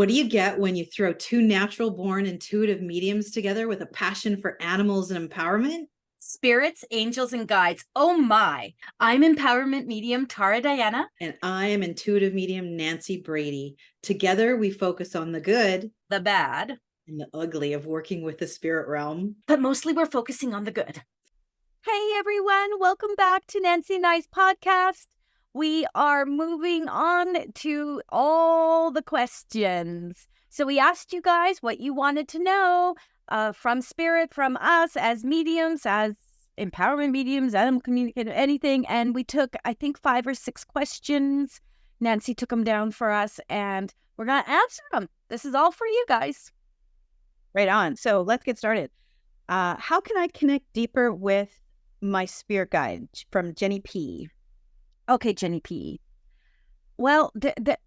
What do you get when you throw two natural born intuitive mediums together with a passion for animals and empowerment? Spirits, angels, and guides. Oh my. I'm empowerment medium Tara Diana. And I am intuitive medium Nancy Brady. Together, we focus on the good, The bad, and the ugly of working with the spirit realm. but mostly we're focusing on the good. Hey everyone, welcome back to Nancy and I's podcast. We are moving on to all the questions. So we asked you guys what you wanted to know from spirit, from us as mediums, as empowerment mediums, animal communicator, anything. And we took, I think, 5 or 6 questions. Nancy took them down for us and we're going to answer them. This is all for you guys. Right on. So let's get started. How can I connect deeper with my spirit guide? From Jenny P. Okay, Jenny P. Well,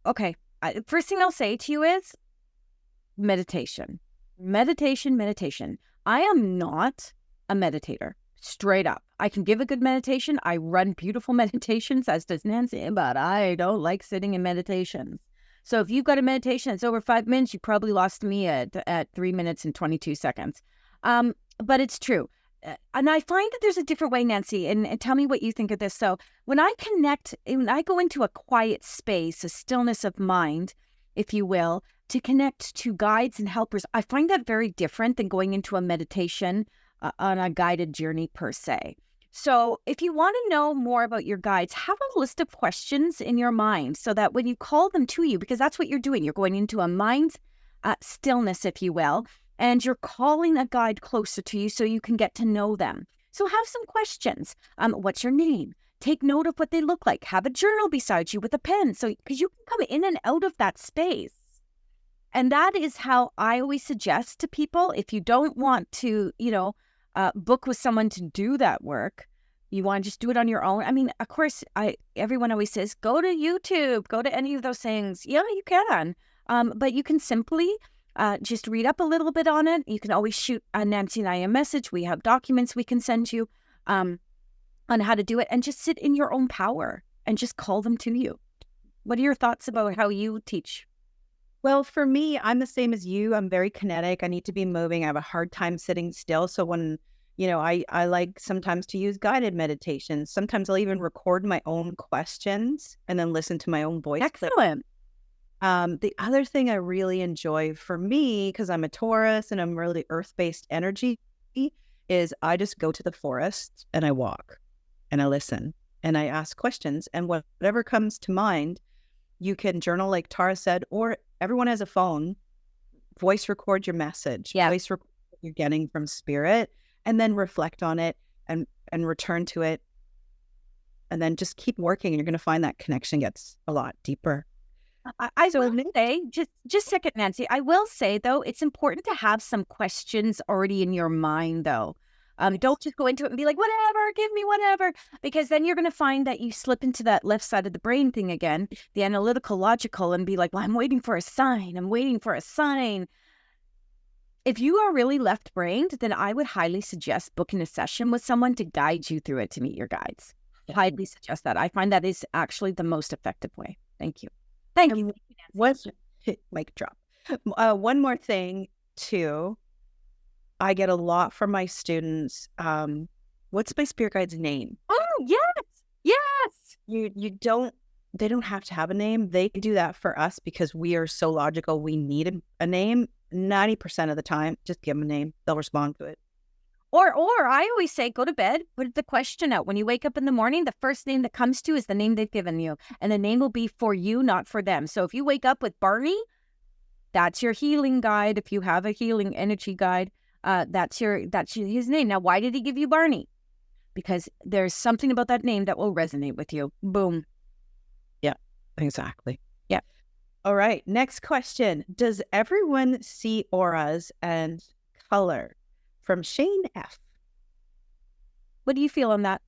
okay. First thing I'll say to you is meditation. Meditation. I am not a meditator, straight up. I can give a good meditation. I run beautiful meditations, as does Nancy, but I don't like sitting in meditations. So if you've got a meditation that's over 5 minutes, you probably lost me at 3 minutes and 22 seconds. But it's true. And I find that there's a different way, Nancy, and tell me what you think of this. So when I go into a quiet space, a stillness of mind, if you will, to connect to guides and helpers, I find that very different than going into a meditation on a guided journey per se. So if you want to know more about your guides, have a list of questions in your mind so that when you call them to you, because that's what you're doing, you're going into a mind stillness, if you will, and you're calling a guide closer to you so you can get to know them. So have some questions. What's your name? Take note of what they look like. Have a journal beside you with a pen, so because you can come in and out of that space. And that is how I always suggest to people, if you don't want to, book with someone to do that work, you want to just do it on your own. I mean, of course, everyone always says, go to YouTube, go to any of those things. Yeah, you can. But you can simply just read up a little bit on it. You can always shoot Nancy and I a message. We have documents we can send you on how to do it, and just sit in your own power and just call them to you. What are your thoughts about how you teach? Well, for me, I'm the same as you. I'm very kinetic. I need to be moving. I have a hard time sitting still. So when, I like sometimes to use guided meditations. Sometimes I'll even record my own questions and then listen to my own voice. Excellent. The other thing I really enjoy for me, because I'm a Taurus and I'm really earth-based energy, is I just go to the forest and I walk and I listen and I ask questions, and whatever comes to mind, you can journal like Tara said, or everyone has a phone, voice record your message, voice record what you're getting from spirit, and then reflect on it and return to it, and then just keep working, and you're going to find that connection gets a lot deeper. I will say, just a second, Nancy. I will say, though, it's important to have some questions already in your mind, though. Don't just go into it and be like, whatever, give me whatever, because then you're going to find that you slip into that left side of the brain thing again, the analytical, logical, and be like, well, I'm waiting for a sign. I'm waiting for a sign. If you are really left-brained, then I would highly suggest booking a session with someone to guide you through it, to meet your guides. Highly suggest that. I find that is actually the most effective way. Thank you. Thank you. Mic drop. One more thing, too. I get a lot from my students. What's my spirit guide's name? Oh, yes. They don't have to have a name. They do that for us because we are so logical. We need a name. 90% of the time, just give them a name. They'll respond to it. Or I always say, go to bed, put the question out. When you wake up in the morning, the first name that comes to you is the name they've given you. And the name will be for you, not for them. So if you wake up with Barney, that's your healing guide. If you have a healing energy guide, that's his name. Now, why did he give you Barney? Because there's something about that name that will resonate with you. Boom. Yeah, exactly. Yeah. All right. Next question. Does everyone see auras and color? From Shane F. What do you feel on that?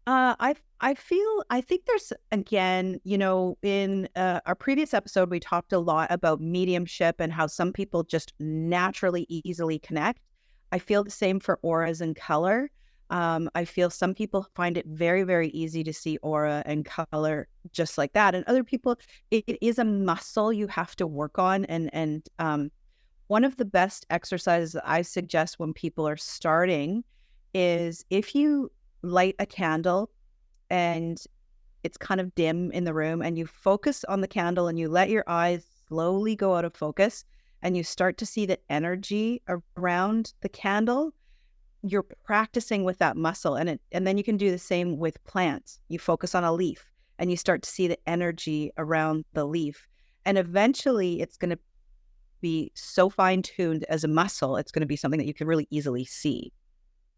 I think there's, again, in our previous episode, we talked a lot about mediumship and how some people just naturally, easily connect. I feel the same for auras and color. I feel some people find it very, very easy to see aura and color just like that. And other people, it is a muscle you have to work on. And one of the best exercises that I suggest when people are starting is if you light a candle and it's kind of dim in the room and you focus on the candle and you let your eyes slowly go out of focus and you start to see the energy around the candle, you're practicing with that muscle. And then you can do the same with plants. You focus on a leaf and you start to see the energy around the leaf. And eventually it's going to be so fine-tuned as a muscle, it's going to be something that you can really easily see.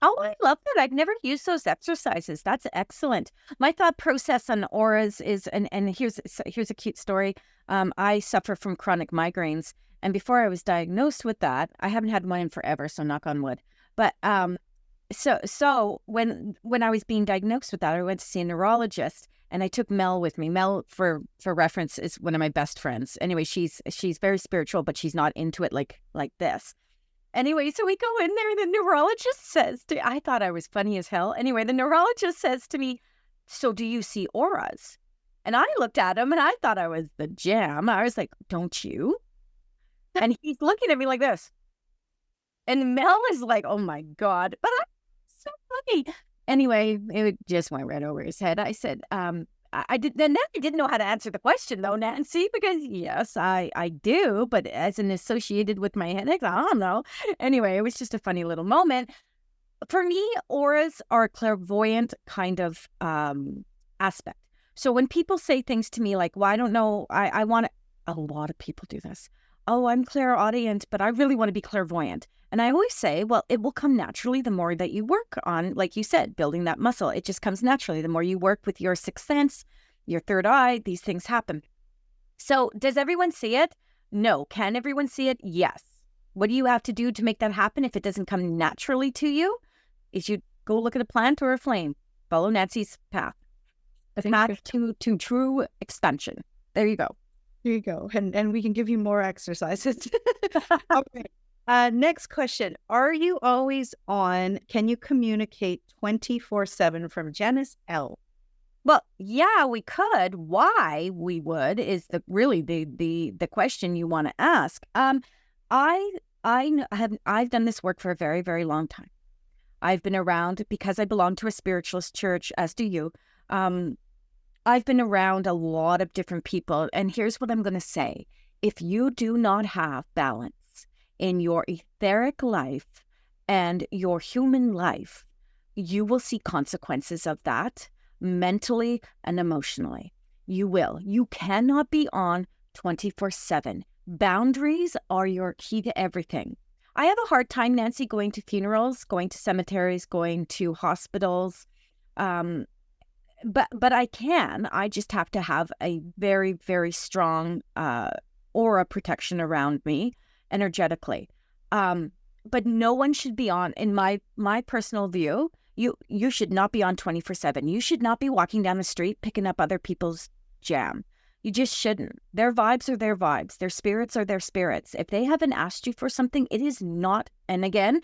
Oh, I love that. I've never used those exercises. That's excellent. My thought process on auras is, and here's a cute story. I suffer from chronic migraines, and before I was diagnosed with that, I haven't had one in forever, so knock on wood. But so when I was being diagnosed with that, I went to see a neurologist, and I took Mel with me. Mel, for reference, is one of my best friends. Anyway, she's very spiritual, but she's not into it like this. Anyway, so we go in there and the neurologist says to me, I thought I was funny as hell. Anyway, the neurologist says to me, so do you see auras? And I looked at him and I thought I was the jam. I was like, don't you? And he's looking at me like this. And Mel is like, oh my God. But I'm so funny. Anyway, it just went right over his head. I said, I didn't know how to answer the question though, Nancy, because yes, I do, but as an associated with my headache, I don't know. Anyway, it was just a funny little moment. For me, auras are a clairvoyant kind of aspect. So when people say things to me like, well, I don't know, I want to, a lot of people do this. Oh, I'm clairaudient, but I really want to be clairvoyant. And I always say, well, it will come naturally the more that you work on, like you said, building that muscle. It just comes naturally. The more you work with your sixth sense, your third eye, these things happen. So does everyone see it? No. Can everyone see it? Yes. What do you have to do to make that happen if it doesn't come naturally to you? Is you go look at a plant or a flame. Follow Nancy's path. The path to true expansion. There you go. Here you go. And we can give you more exercises. Okay. Next question. Are you always on? Can you communicate 24/7 from Janice L? Well, yeah, we could. Why we would is really the question you want to ask. I've done this work for a very, very long time. I've been around because I belong to a spiritualist church, as do you. I've been around a lot of different people, and here's what I'm going to say. If you do not have balance in your etheric life and your human life, you will see consequences of that mentally and emotionally. You will. You cannot be on 24/7. Boundaries are your key to everything. I have a hard time, Nancy, going to funerals, going to cemeteries, going to hospitals. But I can. I just have to have a very, very strong aura protection around me energetically. But no one should be on, in my personal view, you should not be on 24/7. You should not be walking down the street picking up other people's jam. You just shouldn't. Their vibes are their vibes. Their spirits are their spirits. If they haven't asked you for something, it is not, and again,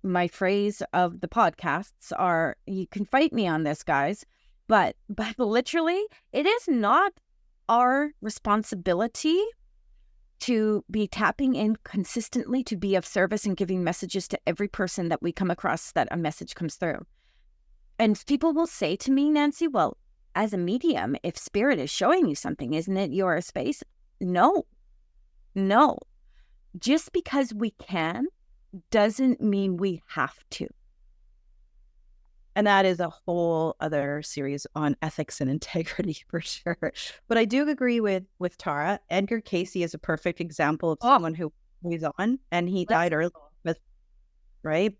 my phrase of the podcasts are, you can fight me on this, guys, but literally, it is not our responsibility to be tapping in consistently to be of service and giving messages to every person that we come across that a message comes through. And people will say to me, Nancy, well, as a medium, if spirit is showing you something, isn't it your space? No. Just because we can doesn't mean we have to. And that is a whole other series on ethics and integrity for sure. But I do agree with Tara. Edgar Casey is a perfect example of someone who was on, and he died early. Right?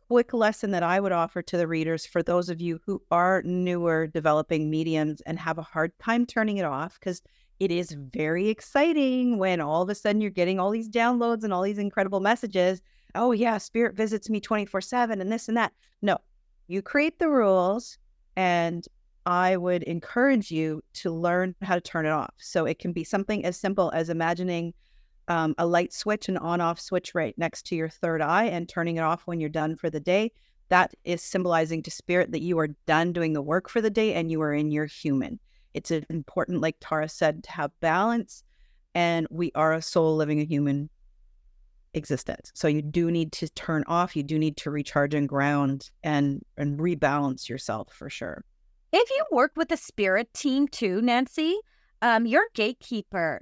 Quick lesson that I would offer to the readers for those of you who are newer developing mediums and have a hard time turning it off, because it is very exciting when all of a sudden you're getting all these downloads and all these incredible messages. Oh yeah, spirit visits me 24/7 and this and that. No, you create the rules, and I would encourage you to learn how to turn it off. So it can be something as simple as imagining a light switch, an on-off switch right next to your third eye, and turning it off when you're done for the day. That is symbolizing to spirit that you are done doing the work for the day and you are in your human. It's important, like Tara said, to have balance, and we are a soul living a human existence. So you do need to turn off, you do need to recharge and ground and rebalance yourself for sure. If you work with a spirit team too, Nancy, your gatekeeper,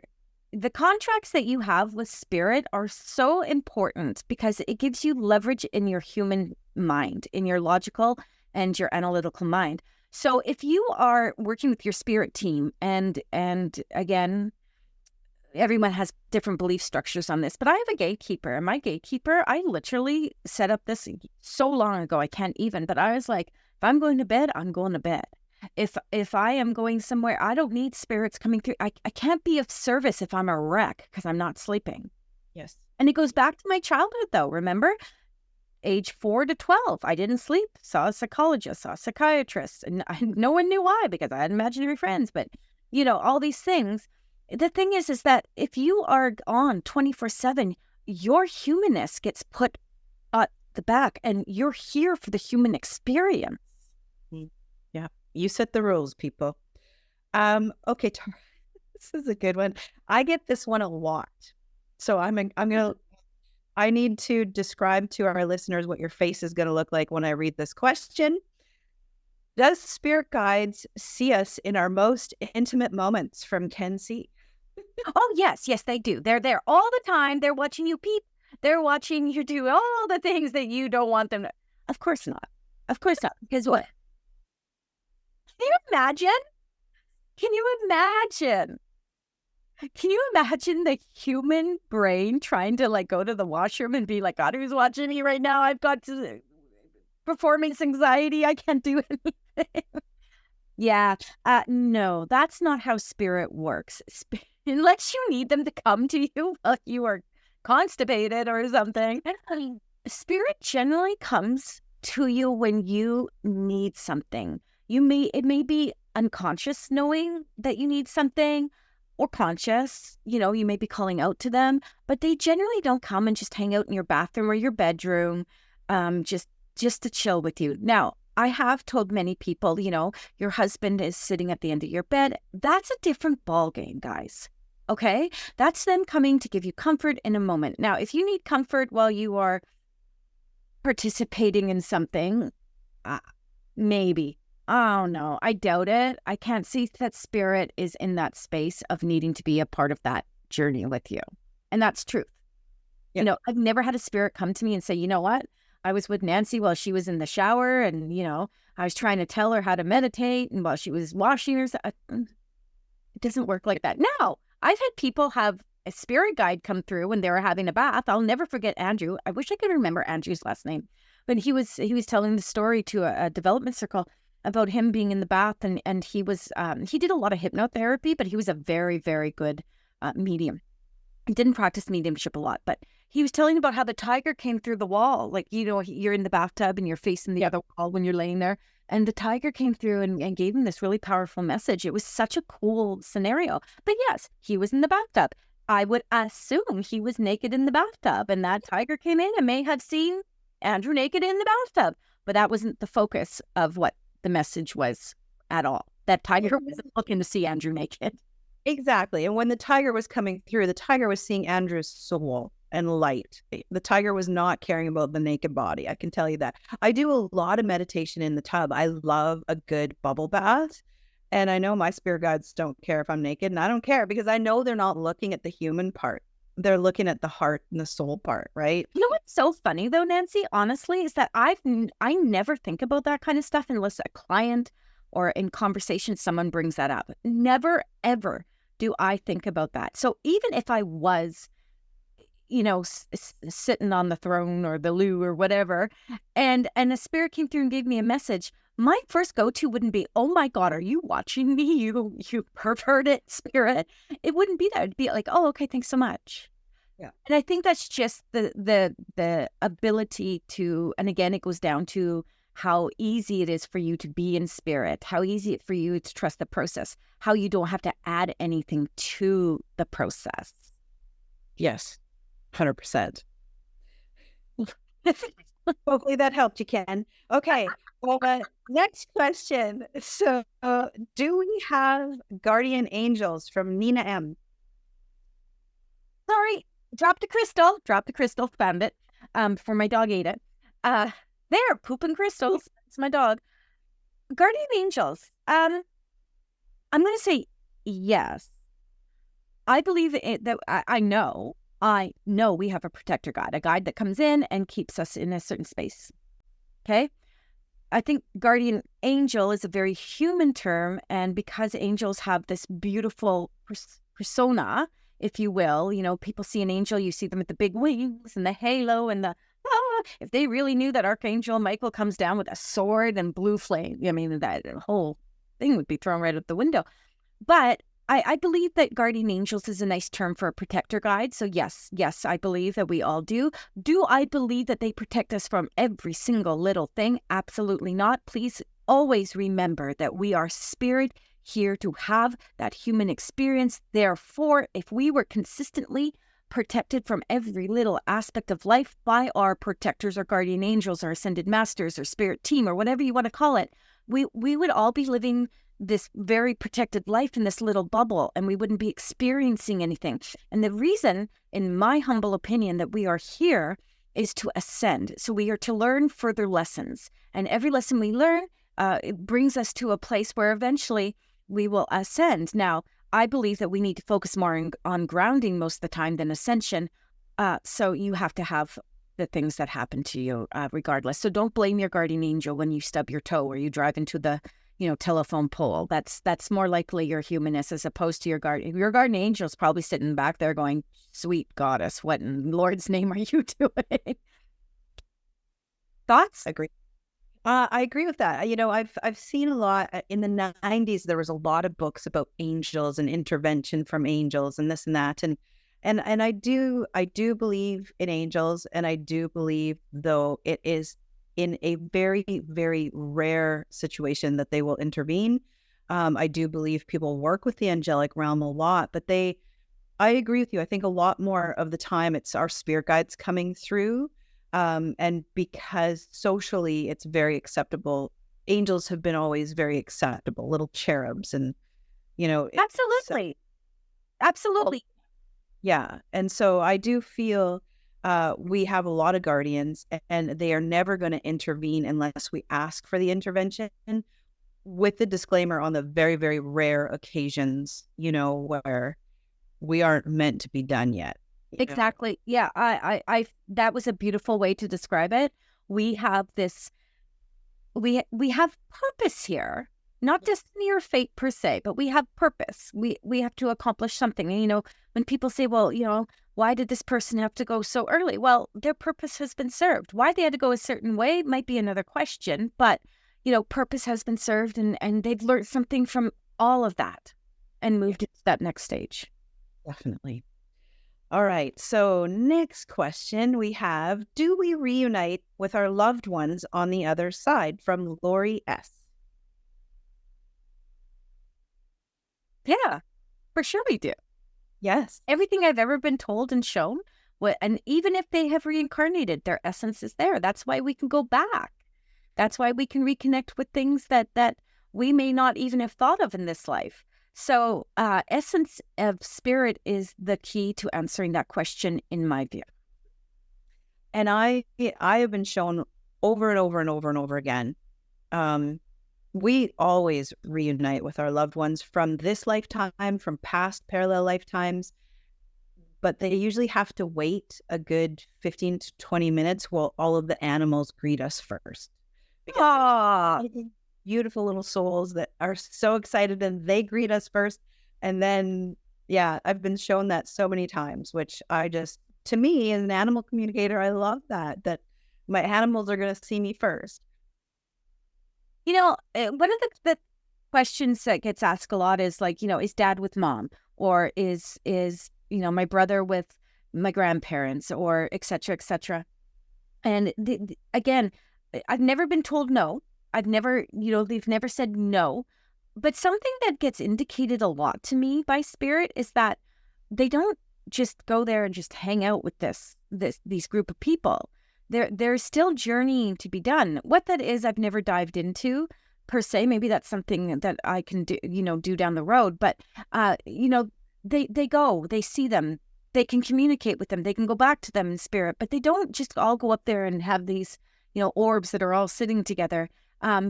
the contracts that you have with spirit are so important because it gives you leverage in your human mind, in your logical and your analytical mind. So if you are working with your spirit team, and again, everyone has different belief structures on this, but I have a gatekeeper, and my gatekeeper, I literally set up this so long ago, I can't even, but I was like, if I'm going to bed, I'm going to bed. If I am going somewhere, I don't need spirits coming through. I can't be of service if I'm a wreck because I'm not sleeping. Yes. And it goes back to my childhood though. Remember, age 4 to 12, I didn't sleep, saw a psychologist, saw a psychiatrist, and no one knew why because I had imaginary friends, but you know, all these things. The thing is that if you are on 24/7, your humanness gets put at the back and you're here for the human experience. Yeah. You set the rules, people. Okay, Tara, this is a good one. I get this one a lot. So I need to describe to our listeners what your face is going to look like when I read this question. Does spirit guides see us in our most intimate moments from Ken C? Oh, yes, they do. They're there all the time. They're watching you peep. They're watching you do all the things that you don't want them to. Of course not. Of course not. Because what? Can you imagine? Can you imagine? Can you imagine the human brain trying to like go to the washroom and be like, God, who's watching me right now? I've got performance anxiety. I can't do anything. Yeah. No, that's not how spirit works. Unless you need them to come to you while you are constipated or something. Spirit generally comes to you when you need something. It may be unconscious knowing that you need something, or conscious, you may be calling out to them, but they generally don't come and just hang out in your bathroom or your bedroom, just to chill with you. Now, I have told many people, your husband is sitting at the end of your bed. That's a different ballgame, guys. Okay? That's them coming to give you comfort in a moment. Now, if you need comfort while you are participating in something, maybe. Oh, no, I doubt it. I can't see that spirit is in that space of needing to be a part of that journey with you. And that's truth. Yeah. I've never had a spirit come to me and say, you know what? I was with Nancy while she was in the shower and, I was trying to tell her how to meditate, and while she was washing herself. It doesn't work like that. Now, I've had people have a spirit guide come through when they were having a bath. I'll never forget Andrew. I wish I could remember Andrew's last name. But he was telling the story to a development circle about him being in the bath, and he did a lot of hypnotherapy, but he was a very, very good medium. He didn't practice mediumship a lot, but he was telling about how the tiger came through the wall. Like, you're in the bathtub and you're facing the other wall when you're laying there, and the tiger came through and gave him this really powerful message. It was such a cool scenario. But yes, he was in the bathtub. I would assume he was naked in the bathtub, and that tiger came in and may have seen Andrew naked in the bathtub, but that wasn't the focus of what the message was at all. That tiger wasn't looking to see Andrew naked. Exactly. And when the tiger was coming through, the tiger was seeing Andrew's soul and light. The tiger was not caring about the naked body. I can tell you that. I do a lot of meditation in the tub. I love a good bubble bath. And I know my spirit guides don't care if I'm naked, and I don't care because I know they're not looking at the human part. They're looking at the heart and the soul part, right? You know what's so funny though, Nancy, honestly, is that I never think about that kind of stuff unless a client or in conversation someone brings that up. Never, ever do I think about that. So even if I was, sitting on the throne or the loo or whatever, and a spirit came through and gave me a message, my first go-to wouldn't be, oh my God, are you watching me? You perverted spirit. It wouldn't be that. It'd be like, oh, okay, thanks so much. Yeah. And I think that's just the ability to, and again, it goes down to how easy it is for you to be in spirit, how easy it for you to trust the process, how you don't have to add anything to the process. Yes, 100%. Hopefully that helped you, Ken. Okay. Next question. So, do we have guardian angels from Nina M? Sorry, dropped a crystal, found it. For my dog ate it. There, pooping crystals. It's my dog. Guardian angels. I'm going to say yes. I believe that I know we have a protector guide, a guide that comes in and keeps us in a certain space. Okay. I think guardian angel is a very human term. And because angels have this beautiful persona, if you will, people see an angel, you see them with the big wings and the halo and if they really knew that Archangel Michael comes down with a sword and blue flame, I mean, that whole thing would be thrown right out the window. But I believe that guardian angels is a nice term for a protector guide. So yes, I believe that we all do. Do I believe that they protect us from every single little thing? Absolutely not. Please always remember that we are spirit here to have that human experience. Therefore, if we were consistently protected from every little aspect of life by our protectors or guardian angels or ascended masters or spirit team or whatever you want to call it, we would all be living this very protected life in this little bubble, and we wouldn't be experiencing anything. And the reason, in my humble opinion, that we are here is to ascend. So we are to learn further lessons. And every lesson we learn, it brings us to a place where eventually we will ascend. Now, I believe that we need to focus more on grounding most of the time than ascension. So you have to have the things that happen to you regardless. So don't blame your guardian angel when you stub your toe or you drive into the telephone pole. That's more likely your humanness as opposed to your guardian. Your guardian angel's probably sitting back there going, "Sweet goddess, what in Lord's name are you doing?" Thoughts? Agree. I agree with that. I've seen a lot in the 90s. There was a lot of books about angels and intervention from angels and this and that. And I do believe in angels, and I do believe, though it is in a very, very rare situation that they will intervene. I do believe people work with the angelic realm a lot, but I agree with you. I think a lot more of the time it's our spirit guides coming through. And because socially it's very acceptable, angels have been always very acceptable, little cherubs, and Absolutely. Yeah. And so I do feel we have a lot of guardians, and they are never going to intervene unless we ask for the intervention, with the disclaimer on the very, very rare occasions, where we aren't meant to be done yet. Exactly. Yeah. I that was a beautiful way to describe it. We have this, we have purpose here, not just mere fate per se, but we have purpose. We have to accomplish something. And, when people say, well, why did this person have to go so early? Well, their purpose has been served. Why they had to go a certain way might be another question, but, purpose has been served, and they've learned something from all of that and moved into that next stage. Definitely. All right. So next question we have, do we reunite with our loved ones on the other side? From Lori S. Yeah, for sure we do. Yes. Everything I've ever been told and shown, and even if they have reincarnated, their essence is there. That's why we can go back. That's why we can reconnect with things that we may not even have thought of in this life. So essence of spirit is the key to answering that question, in my view. And I have been shown over and over and over and over again. We always reunite with our loved ones from this lifetime, from past parallel lifetimes, but they usually have to wait a good 15 to 20 minutes while all of the animals greet us first. Ah, Beautiful little souls that are so excited, and they greet us first. And then, I've been shown that so many times, which to me, as an animal communicator, I love that my animals are going to see me first. one of the questions that gets asked a lot is like, is dad with mom, or is my brother with my grandparents, or et cetera, et cetera. And again, I've never been told no. I've never, they've never said no. But something that gets indicated a lot to me by spirit is that they don't just go there and just hang out with these group of people. There's still journeying to be done. What that is, I've never dived into per se. Maybe that's something that I can do, do down the road. But they go, they see them, they can communicate with them, they can go back to them in spirit, but they don't just all go up there and have these, orbs that are all sitting together,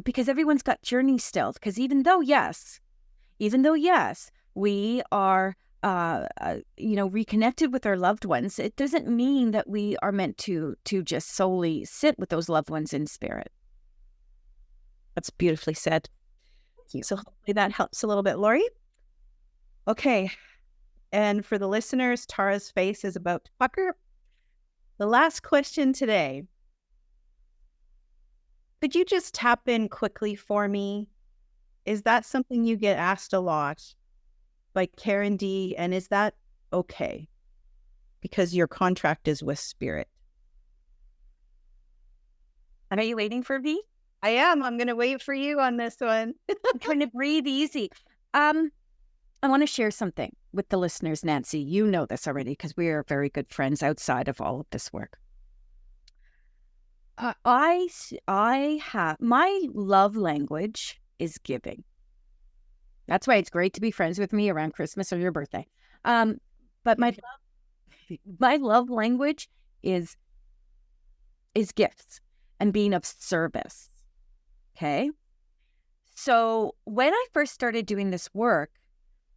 because everyone's got journeys still. Because even though yes, we are reconnected with our loved ones, it doesn't mean that we are meant to just solely sit with those loved ones in spirit. That's beautifully said. Thank you. So hopefully that helps a little bit, Lori. Okay. And for the listeners, Tara's face is about to pucker. The last question today. Could you just tap in quickly for me? Is that something you get asked a lot by Karen D? And is that okay? Because your contract is with spirit. And are you waiting for me? I am. I'm going to wait for you on this one. I'm trying to breathe easy. I want to share something with the listeners, Nancy. You know this already because we are very good friends outside of all of this work. I have, my love language is giving. That's why it's great to be friends with me around Christmas or your birthday. But my love language is gifts and being of service. Okay. So when I first started doing this work,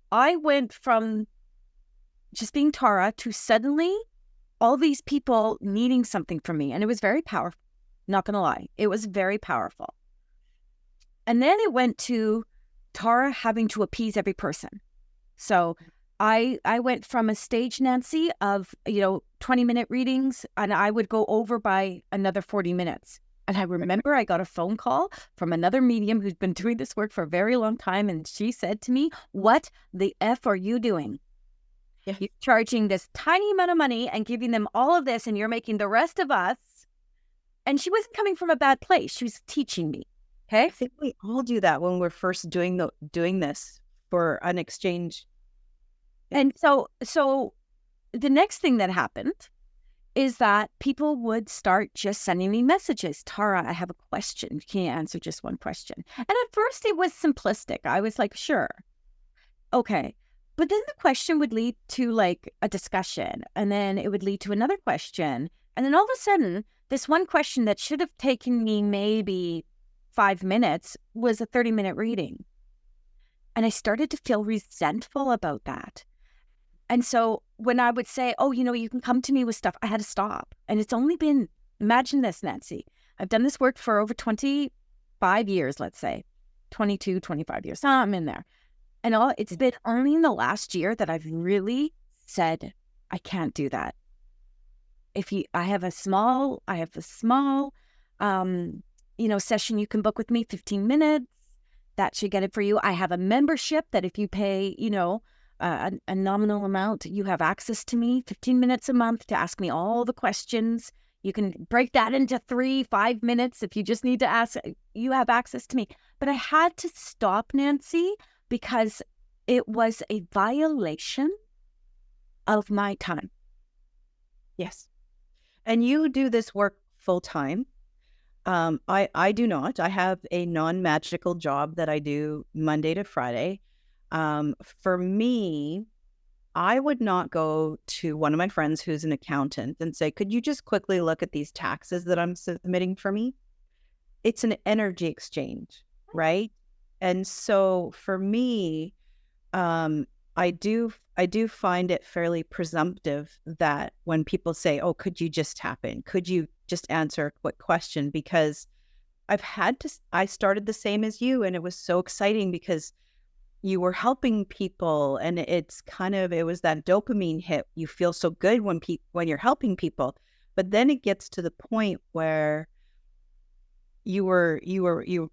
I went from just being Tara to suddenly all these people needing something from me. And it was very powerful. Not going to lie. It was very powerful. And then it went to Tara having to appease every person. So I went from a stage Nancy of, 20-minute readings, and I would go over by another 40 minutes. And I remember I got a phone call from another medium who's been doing this work for a very long time. And she said to me, "What the F are you doing? Yeah. You're charging this tiny amount of money and giving them all of this, and you're making the rest of us." And she wasn't coming from a bad place. She was teaching me. Okay. I think we all do that when we're first doing this for an exchange. And so the next thing that happened is that people would start just sending me messages. "Tara, I have a question. Can you answer just one question?" And at first it was simplistic. I was like, sure. Okay. But then the question would lead to like a discussion, and then it would lead to another question. And then all of a sudden, this one question that should have taken me maybe 5 minutes was a 30-minute reading. And I started to feel resentful about that. And so when I would say, "Oh, you can come to me with stuff," I had to stop. And it's only been, imagine this, Nancy. I've done this work for over 25 years, let's say, 22, 25 years. I'm in there. And it's been only in the last year that I've really said, I can't do that. I have a small, session you can book with me, 15 minutes. That should get it for you. I have a membership that if you pay, a nominal amount, you have access to me 15 minutes a month to ask me all the questions. You can break that into 3-5 minutes if you just need to ask. You have access to me. But I had to stop, Nancy, because it was a violation of my time. Yes. And you do this work full time. I do not. I have a non-magical job that I do Monday to Friday. For me, I would not go to one of my friends who's an accountant and say, "Could you just quickly look at these taxes that I'm submitting for me?" It's an energy exchange, right? And so for me, I do find it fairly presumptive that when people say, "Oh, could you just tap in? Could you just answer a quick question?" Because I started the same as you, and it was so exciting because you were helping people, and it was that dopamine hit. You feel so good when you're helping people, but then it gets to the point where you were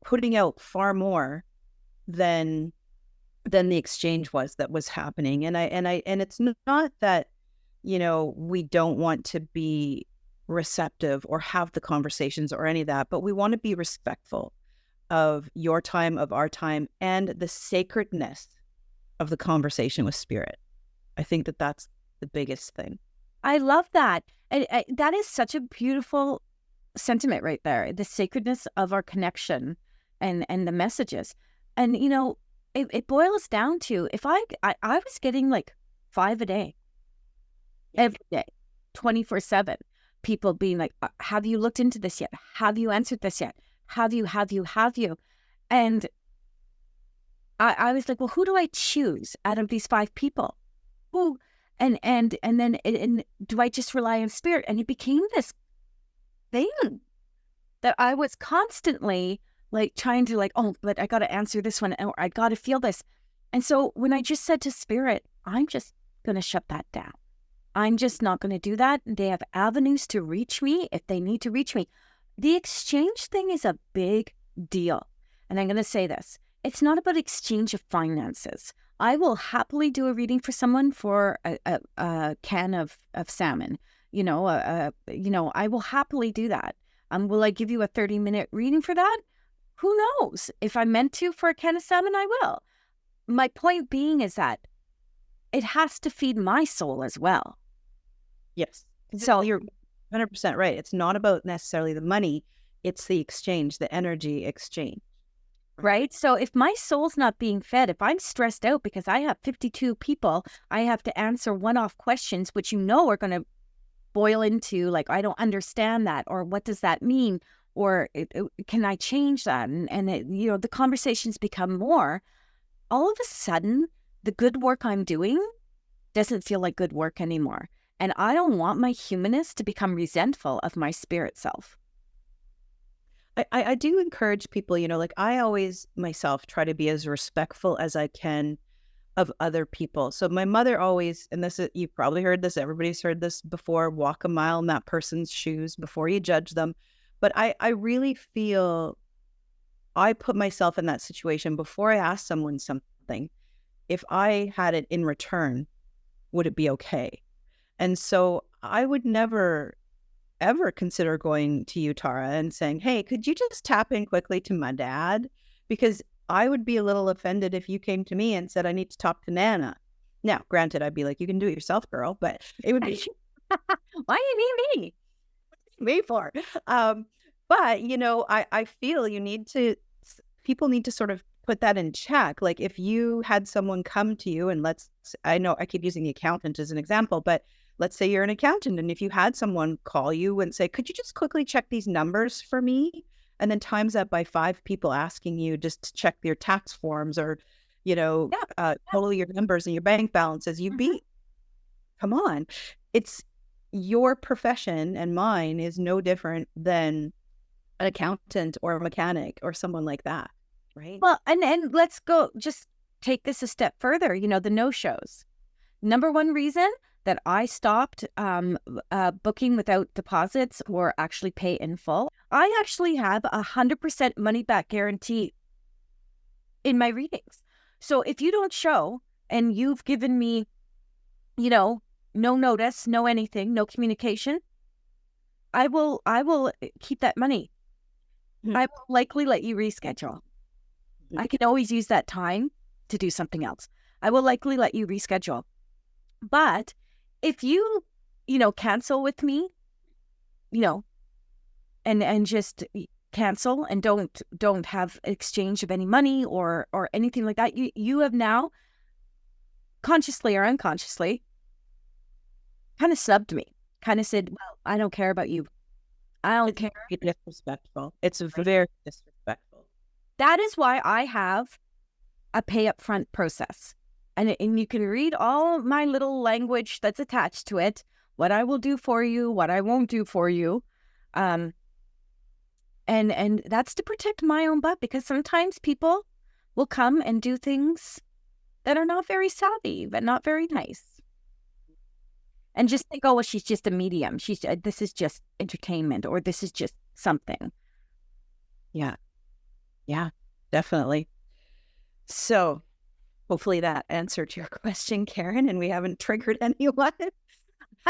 putting out far more than the exchange that was happening. And it's not that, we don't want to be receptive or have the conversations or any of that, but we want to be respectful of your time, of our time, and the sacredness of the conversation with spirit. I think that's the biggest thing. I love that. And that is such a beautiful sentiment right there. The sacredness of our connection and the messages. And, you know, it boils down to if I was getting like 5 a day, every day, 24/7. People being like, have you looked into this yet? Have you answered this yet? Have you? And I was like, well, who do I choose out of these 5 people? Who? And then do I just rely on spirit? And it became this thing that I was constantly like trying to like, oh, but I got to answer this one, or I got to feel this. And so when I just said to spirit, I'm just going to shut that down. I'm just not going to do that. They have avenues to reach me if they need to reach me. The exchange thing is a big deal. And I'm going to say this. It's not about exchange of finances. I will happily do a reading for someone for a can of salmon. You know, I will happily do that. Will I give you a 30-minute reading for that? Who knows? If I'm meant to for a can of salmon, I will. My point being is that it has to feed my soul as well. Yes. So You're 100% right. It's not about necessarily the money. It's the exchange, the energy exchange. right? So if my soul's not being fed, if I'm stressed out because I have 52 people, I have to answer one-off questions, which you know are going to boil into like, I don't understand that, or what does that mean? Or can I change that? And you know, the conversations become more. All of a sudden, the good work I'm doing doesn't feel like good work anymore. And I don't want my humanness to become resentful of my spirit self. I do encourage people, you know, like I always myself try to be as respectful as I can of other people. So my mother always, and this is, you've probably heard this, everybody's heard this before, walk a mile in that person's shoes before you judge them. But I really feel I put myself in that situation before I ask someone something. If I had it in return, would it be okay? And so I would never, ever consider going to you, Tara, and saying, hey, could you just tap in quickly to my dad? Because I would be a little offended if you came to me and said, I need to talk to Nana. Now, granted, I'd be like, you can do it yourself, girl, but it would be, Why you need me? me for. But, you know, I feel you need to, people need to sort of put that in check. Like if you had someone come to you and I know I keep using the accountant as an example, but let's say you're an accountant. And if you had someone call you and say, could you just quickly check these numbers for me? And then times that by 5 people asking you just to check your tax forms or, you know, total your numbers and your bank balances, you'd be, come on. It's your profession and mine is no different than an accountant or a mechanic or someone like that. Right. Well, and let's go, just take this a step further, you know, the no-shows. Number one reason that I stopped booking without deposits or actually pay in full, I actually have 100% money back guarantee in my readings. So if you don't show and you've given me, you know, no notice, no anything, no communication, I will keep that money. I will likely let you reschedule. I can always use that time to do something else. I will likely let you reschedule. But if you know, cancel with me, you know, and just cancel and don't have exchange of any money or anything like that, you have now consciously or unconsciously kind of subbed me, kind of said, well, I don't care about you. I don't care. It's disrespectful. It's very disrespectful. That is why I have a pay up front process. And you can read all my little language that's attached to it, what I will do for you, what I won't do for you. And that's to protect my own butt, because sometimes people will come and do things that are not very savvy, but not very nice. And just think, oh, well, she's just a medium. This is just entertainment, or this is just something. Yeah. Yeah, definitely. So hopefully that answered your question, Karen, and we haven't triggered anyone. You know what?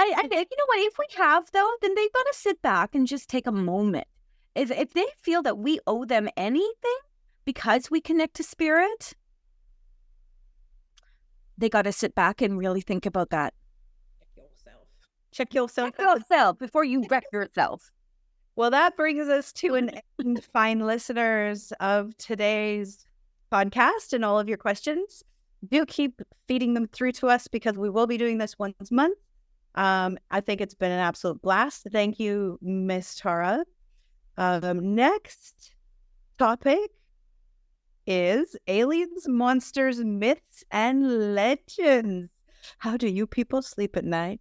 If we have, though, then they've got to sit back and just take a moment. If they feel that we owe them anything because we connect to spirit, they got to sit back and really think about that. Check yourself. Check yourself before you wreck yourself. Well, that brings us to an end, fine listeners of today's podcast and all of your questions. Do keep feeding them through to us because we will be doing this once a month. I think it's been an absolute blast. Thank you, Miss Tara. Next topic is aliens, monsters, myths, and legends. How do you people sleep at night?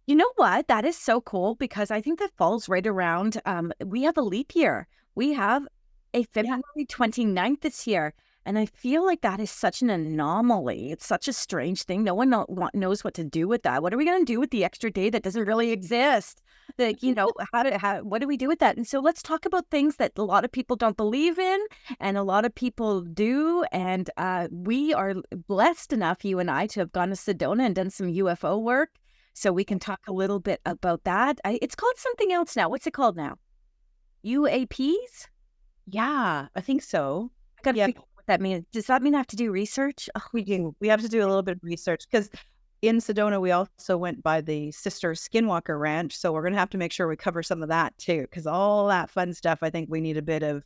You know what? That is so cool because I think that falls right around. We have a leap year. We have a February 29th this year. And I feel like that is such an anomaly. It's such a strange thing. No one knows what to do with that. What are we going to do with the extra day that doesn't really exist? Like, what do we do with that? And so let's talk about things that a lot of people don't believe in and a lot of people do. And we are blessed enough, you and I, to have gone to Sedona and done some UFO work. So we can talk a little bit about that. It's called something else now. What's it called now? UAPs? Yeah, I think so. I gotta figure out what that means. Does that mean I have to do research? Oh, We do. We have to do a little bit of research because in Sedona, we also went by the Sister Skinwalker Ranch. So we're going to have to make sure we cover some of that too, because all that fun stuff, I think we need a bit of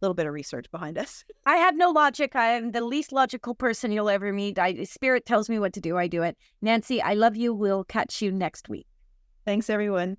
little bit of research behind us. I have no logic. I am the least logical person you'll ever meet. Spirit tells me what to do. I do it. Nancy, I love you. We'll catch you next week. Thanks, everyone.